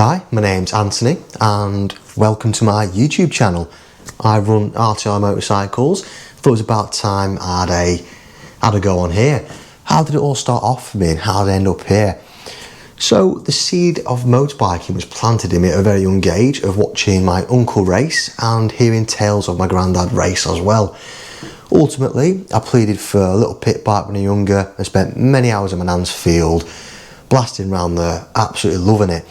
Hi, my name's Anthony and welcome to my YouTube channel. I run RTR Motorcycles. Thought it was about time I had a go on here. How did it all start off for me and how did I end up here? So the seed of motorbiking was planted in me at a very young age of watching my uncle race and hearing tales of my granddad race as well. Ultimately, I pleaded for a little pit bike when I was younger and spent many hours in my nan's field, blasting around there, absolutely loving it.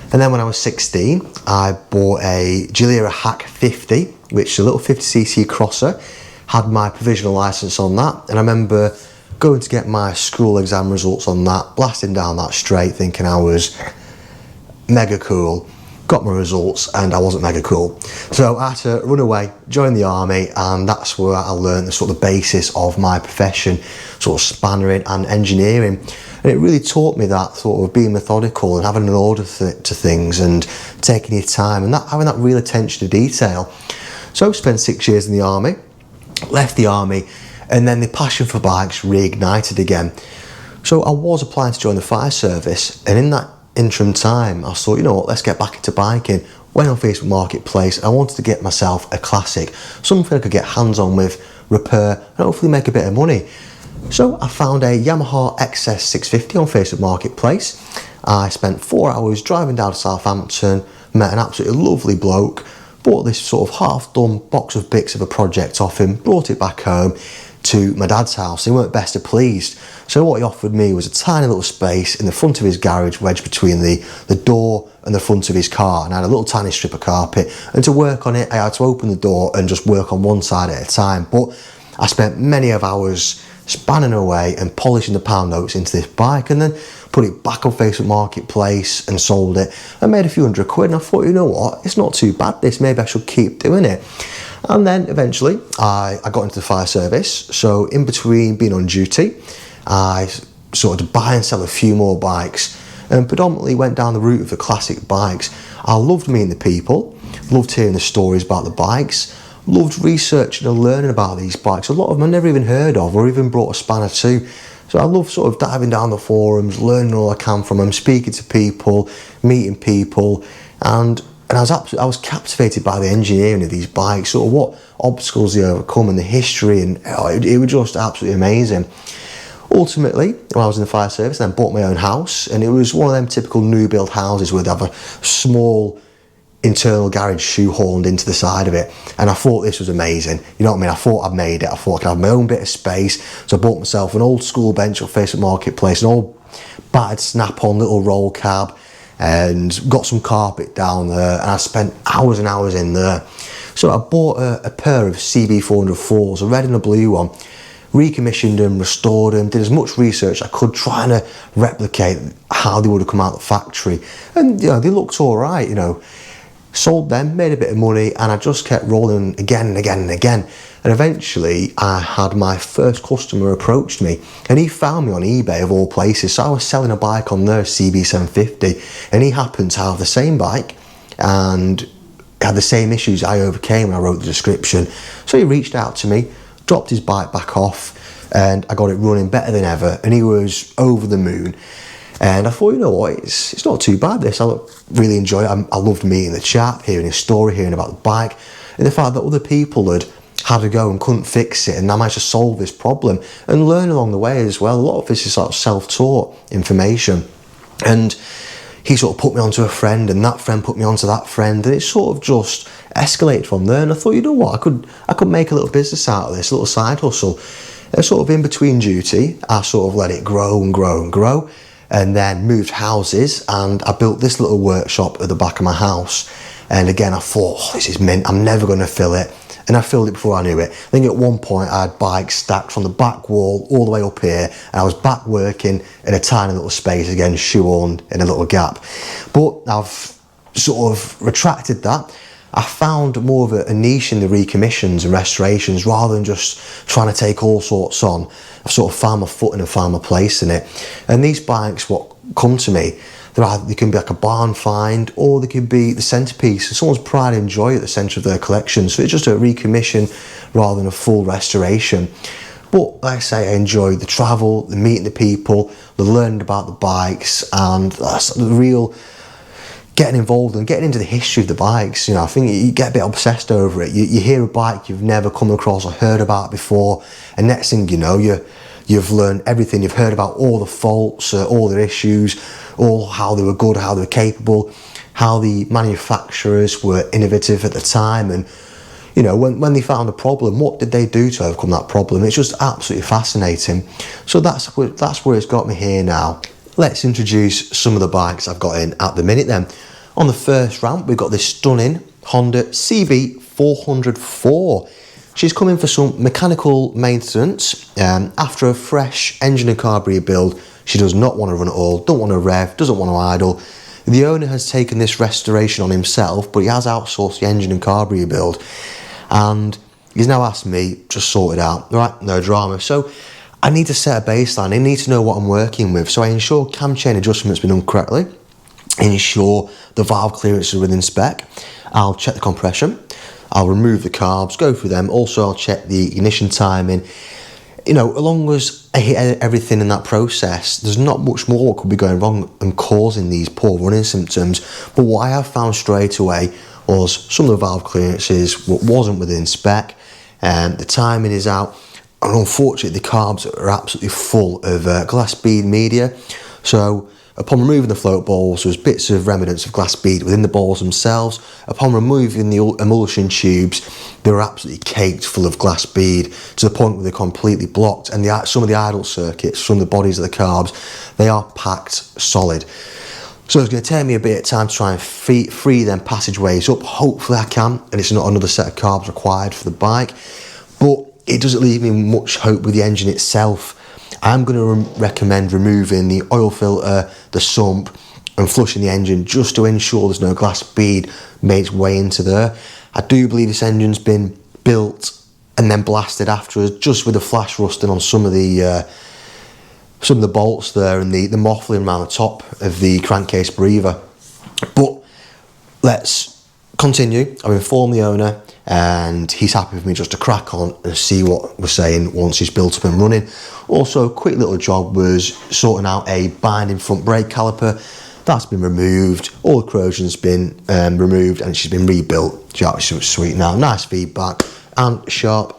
And then when I was 16, I bought a Gilera Hack 50, which is a little 50cc crosser, had my provisional licence on that, and I remember going to get my school exam results on that, blasting down that straight, thinking I was mega cool. Got my results and I wasn't mega cool. So I had to run away, join the army, and that's where I learned the sort of basis of my profession, sort of spannering and engineering. And it really taught me that sort of being methodical and having an order to things and taking your time and having that real attention to detail. So I spent 6 years in the army, left the army, and then the passion for bikes reignited again. So I was applying to join the fire service, and in that interim time I thought, you know what, let's get back into biking. Went on Facebook Marketplace. I wanted to get myself a classic, something I could get hands on with, repair, and hopefully make a bit of money. So I found a Yamaha XS 650 on Facebook Marketplace. I spent 4 hours driving down to Southampton, met an absolutely lovely bloke, bought this sort of half done box of bits of a project off him, brought it back home to my dad's house. He weren't best of pleased. So what he offered me was a tiny little space in the front of his garage, wedged between the door and the front of his car, and I had a little tiny strip of carpet, and to work on it I had to open the door and just work on one side at a time. But I spent many of hours spanning away and polishing the pound notes into this bike, and then put it back on Facebook Marketplace and sold it and made a few £100, and I thought, you know what, it's not too bad this, maybe I should keep doing it. And then eventually I got into the fire service. So in between being on duty, I sort of buy and sell a few more bikes and predominantly went down the route of the classic bikes. I loved meeting the people, loved hearing the stories about the bikes, loved researching and learning about these bikes. A lot of them I never even heard of or even brought a spanner to. So I love sort of diving down the forums, learning all I can from them, speaking to people, meeting people, and I was captivated by the engineering of these bikes, sort of what obstacles they overcome and the history, and it was just absolutely amazing. Ultimately, when I was in the fire service, then I bought my own house, and it was one of them typical new build houses where they have a small internal garage shoehorned into the side of it, and I thought this was amazing. You know what I mean? I thought I'd made it. I thought I could have my own bit of space, so I bought myself an old school bench off Facebook Marketplace, an old battered snap-on little roll cab, and got some carpet down there, and I spent hours and hours in there. So I bought a pair of CB404s, a red and a blue one, recommissioned them, restored them, did as much research I could trying to replicate how they would have come out of the factory, and you know, they looked all right, you know. Sold them, made a bit of money, and I just kept rolling again and again and again. And eventually I had my first customer approached me, and he found me on eBay of all places. So I was selling a bike on there, CB750, and he happened to have the same bike and had the same issues I overcame when I wrote the description. So he reached out to me, dropped his bike back off, and I got it running better than ever, and he was over the moon. And I thought, you know what, it's not too bad this. I really enjoy it. I loved meeting the chap, hearing his story, hearing about the bike, and the fact that other people had a go and couldn't fix it, and I managed to solve this problem and learn along the way as well. A lot of this is sort of self-taught information. And he sort of put me onto a friend, and that friend put me onto that friend, and it sort of just escalated from there. And I thought, you know what, I could make a little business out of this, a little side hustle. And sort of in between duty, I sort of let it grow and grow and grow, and then moved houses, and I built this little workshop at the back of my house. And again I thought, oh, this is mint, I'm never going to fill it, and I filled it before I knew it. I think at one point I had bikes stacked from the back wall all the way up here, and I was back working in a tiny little space again, shoehorned in a little gap. But I've sort of retracted that. I found more of a niche in the recommissions and restorations rather than just trying to take all sorts on. I've sort of found my footing and found my place in it. And these bikes, what come to me, they can be like a barn find, or they can be the centrepiece of someone's pride and joy at the centre of their collection. So it's just a recommission rather than a full restoration. But like I say, I enjoyed the travel, the meeting the people, the learning about the bikes, and that's the real getting involved and getting into the history of the bikes. You know, I think you get a bit obsessed over it. You hear a bike you've never come across or heard about before, and next thing you know, you've learned everything. You've heard about all the faults, all their issues, all how they were good, how they were capable, how the manufacturers were innovative at the time, and you know, when they found a problem, what did they do to overcome that problem? It's just absolutely fascinating. So that's where it's got me here now. Let's introduce some of the bikes I've got in at the minute then. On the first ramp, we've got this stunning Honda CB404. She's coming for some mechanical maintenance. After a fresh engine and carb rebuild, she does not want to run at all, don't want to rev, doesn't want to idle. The owner has taken this restoration on himself, but he has outsourced the engine and carb rebuild. And he's now asked me to sort it out. Right, no drama. So I need to set a baseline. I need to know what I'm working with. So I ensure cam chain adjustment's been done correctly. Ensure the valve clearance is within spec. I'll check the compression. I'll remove the carbs, go through them. Also, I'll check the ignition timing. You know, as long as I hit everything in that process, there's not much more what could be going wrong and causing these poor running symptoms. But what I have found straight away was some of the valve clearances wasn't within spec, and the timing is out, and unfortunately the carbs are absolutely full of glass bead media. So upon removing the float balls, there was bits of remnants of glass bead within the balls themselves. Upon removing the emulsion tubes, they were absolutely caked full of glass bead to the point where they're completely blocked, and some of the idle circuits from the bodies of the carbs, they are packed solid. So it's going to take me a bit of time to try and free them passageways up. Hopefully I can, and it's not another set of carbs required for the bike. But it doesn't leave me much hope with the engine itself. I'm going to recommend removing the oil filter, the sump, and flushing the engine just to ensure there's no glass bead made its way into there. I do believe this engine's been built and then blasted afterwards, just with the flash rusting on some of the bolts there and the muffling around the top of the crankcase breather. But let's continue. I've informed the owner and he's happy with me just to crack on and see what we're saying once he's built up and running. Also, a quick little job was sorting out a binding front brake caliper. That's been removed, all the corrosion's been removed, and she's been rebuilt. She's sweet now, nice feedback and sharp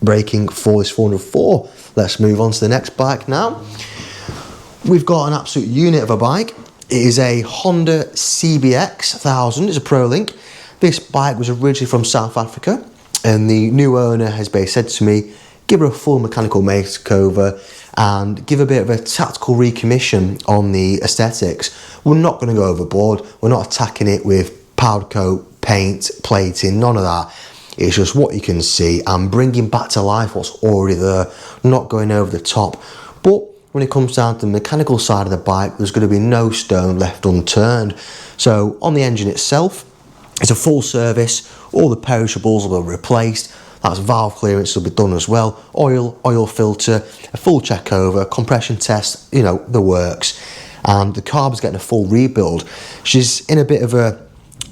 braking for this 404. Let's move on to the next bike now. We've got an absolute unit of a bike. It is a Honda CBX 1000. It's a Pro Link. This bike was originally from South Africa, and the new owner has basically said to me, give her a full mechanical makeover and give a bit of a tactical recommission on the aesthetics. We're not going to go overboard. We're not attacking it with powder coat, paint, plating, none of that. It's just what you can see and bringing back to life what's already there, not going over the top. But when it comes down to the mechanical side of the bike, there's going to be no stone left unturned. So on the engine itself, it's a full service. All the perishables will be replaced. That's valve clearance will be done as well. Oil filter, a full check over, compression test, you know, the works. And the carb's getting a full rebuild. She's in a bit of a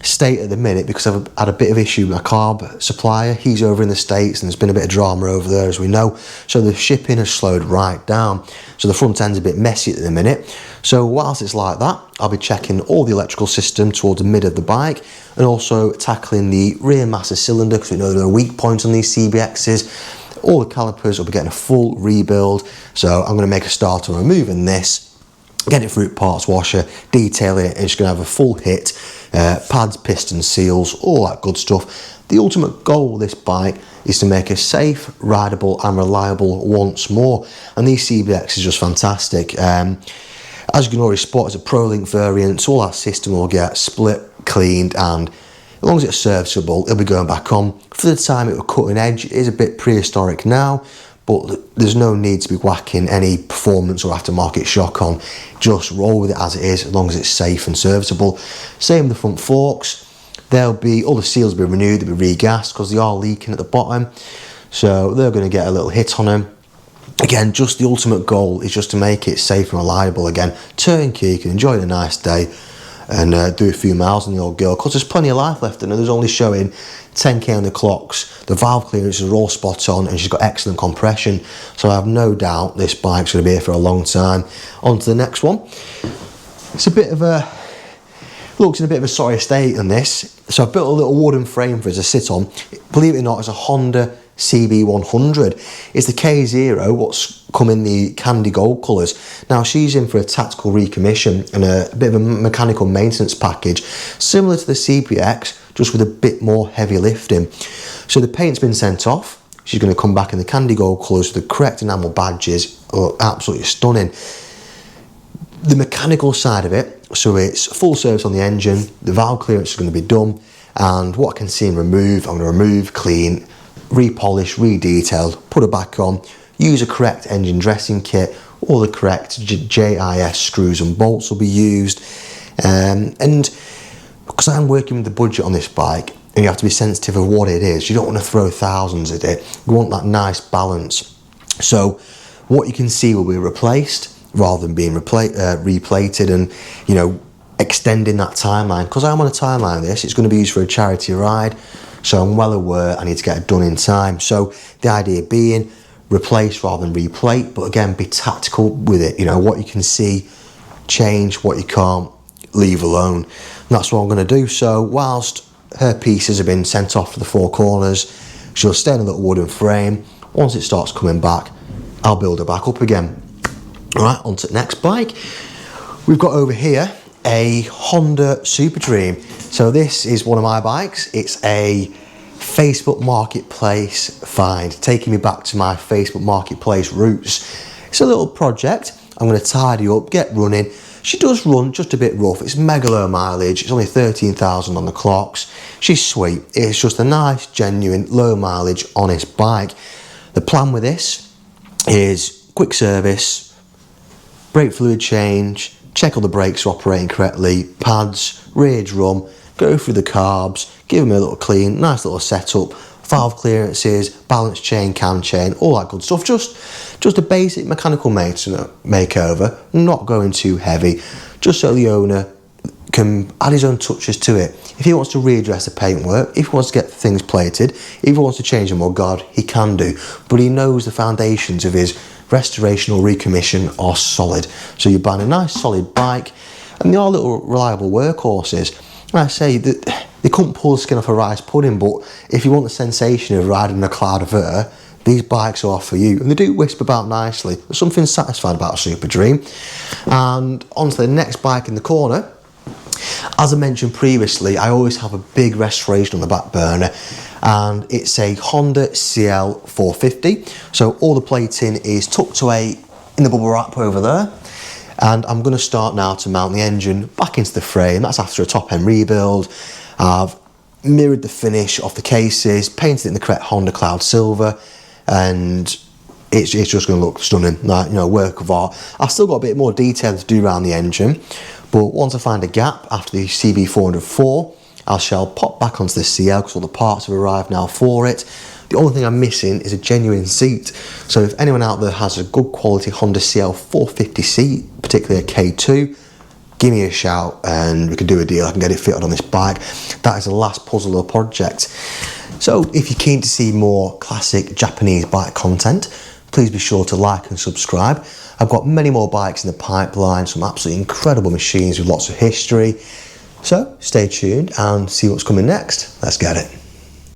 state at the minute because I've had a bit of issue with my carb supplier. He's over in the States and there's been a bit of drama over there, as we know. So the shipping has slowed right down. So the front end's a bit messy at the minute. So whilst it's like that, I'll be checking all the electrical system towards the mid of the bike and also tackling the rear master cylinder because we know there are weak points on these CBXs. All the calipers will be getting a full rebuild. So I'm going to make a start on removing this, get it through parts washer, detailing it, and it's going to have a full hit. Pads, pistons, seals, all that good stuff. The ultimate goal of this bike is to make it safe, rideable and reliable once more, and these CBX is just fantastic. As you can already spot, it's a Pro Link variant, so all that system will get split, cleaned, and as long as it's serviceable, it'll be going back on. For the time it was cutting edge, it is a bit prehistoric now, but there's no need to be whacking any performance or aftermarket shock on. Just roll with it as it is, as long as it's safe and serviceable. Same with the front forks. All the seals will be renewed, they'll be regassed because they are leaking at the bottom. So they're going to get a little hit on them. Again, just the ultimate goal is just to make it safe and reliable again. Turnkey, you can enjoy a nice day and do a few miles on the old girl because there's plenty of life left in her. There's only showing 10k on the clocks. The valve clearances are all spot on and she's got excellent compression. So I have no doubt this bike's going to be here for a long time. On to the next one. It's a bit of a Looks in a bit of a sorry state on this. So I've built a little wooden frame for it to sit on. Believe it or not, it's a Honda CB100. It's the K0, what's come in the candy gold colours. Now she's in for a tactical recommission and a bit of a mechanical maintenance package, similar to the CPX, just with a bit more heavy lifting. So the paint's been sent off. She's going to come back in the candy gold colours with the correct enamel badges. Oh, absolutely stunning. The mechanical side of it, so it's full service on the engine, the valve clearance is going to be done, and what I can see and remove, I'm going to remove, clean, repolish, re-detail, put it back on, use a correct engine dressing kit, all the correct JIS screws and bolts will be used, and because I'm working with the budget on this bike, and you have to be sensitive of what it is, you don't want to throw thousands at it, you want that nice balance. So what you can see will be replaced rather than being replated, and you know, extending that timeline, because I'm on a timeline this, it's going to be used for a charity ride, so I'm well aware I need to get it done in time. So the idea being replace rather than replate, but again be tactical with it, you know, what you can see change, what you can't leave alone, and that's what I'm going to do. So whilst her pieces have been sent off to the four corners, she'll stay in a little wooden frame. Once it starts coming back, I'll build her back up again. Right, on to the next bike. We've got over here a Honda Superdream. So this is one of my bikes. It's a Facebook Marketplace find, taking me back to my Facebook Marketplace roots. It's a little project. I'm going to tidy up, get running. She does run just a bit rough. It's mega low mileage. It's only 13,000 on the clocks. She's sweet. It's just a nice, genuine, low mileage, honest bike. The plan with this is quick service, brake fluid change, check all the brakes are operating correctly, pads, rear drum, go through the carbs, give them a little clean, nice little setup, valve clearances, balance chain, cam chain, all that good stuff. Just a basic mechanical makeover, not going too heavy, just so the owner can add his own touches to it. If he wants to readdress the paintwork, if he wants to get things plated, if he wants to change them or guard, he can do. But he knows the foundations of his restoration or recommission are solid. So you're buying a nice solid bike, and they are little reliable workhorses. And I say that they couldn't pull the skin off a rice pudding, but if you want the sensation of riding in a cloud of air, these bikes are for you, and they do whisper about nicely. There's something satisfied about a Superdream. And on to the next bike in the corner. As I mentioned previously, I always have a big restoration on the back burner, and it's a Honda CL 450. So all the plating is tucked away in the bubble wrap over there, and I'm going to start now to mount the engine back into the frame. That's after a top end rebuild. I've mirrored the finish of the cases, painted it in the correct Honda Cloud Silver, and it's just going to look stunning, like, you know, work of art. I've still got a bit more detail to do around the engine, but once I find a gap after the CB404, I shall pop back onto the CL because all the parts have arrived now for it. The only thing I'm missing is a genuine seat. So if anyone out there has a good quality Honda CL 450 seat, particularly a K2, give me a shout and we can do a deal. I can get it fitted on this bike. That is the last puzzle or project. So if you're keen to see more classic Japanese bike content, please be sure to like and subscribe. I've got many more bikes in the pipeline, some absolutely incredible machines with lots of history. So stay tuned and see what's coming next. Let's get it.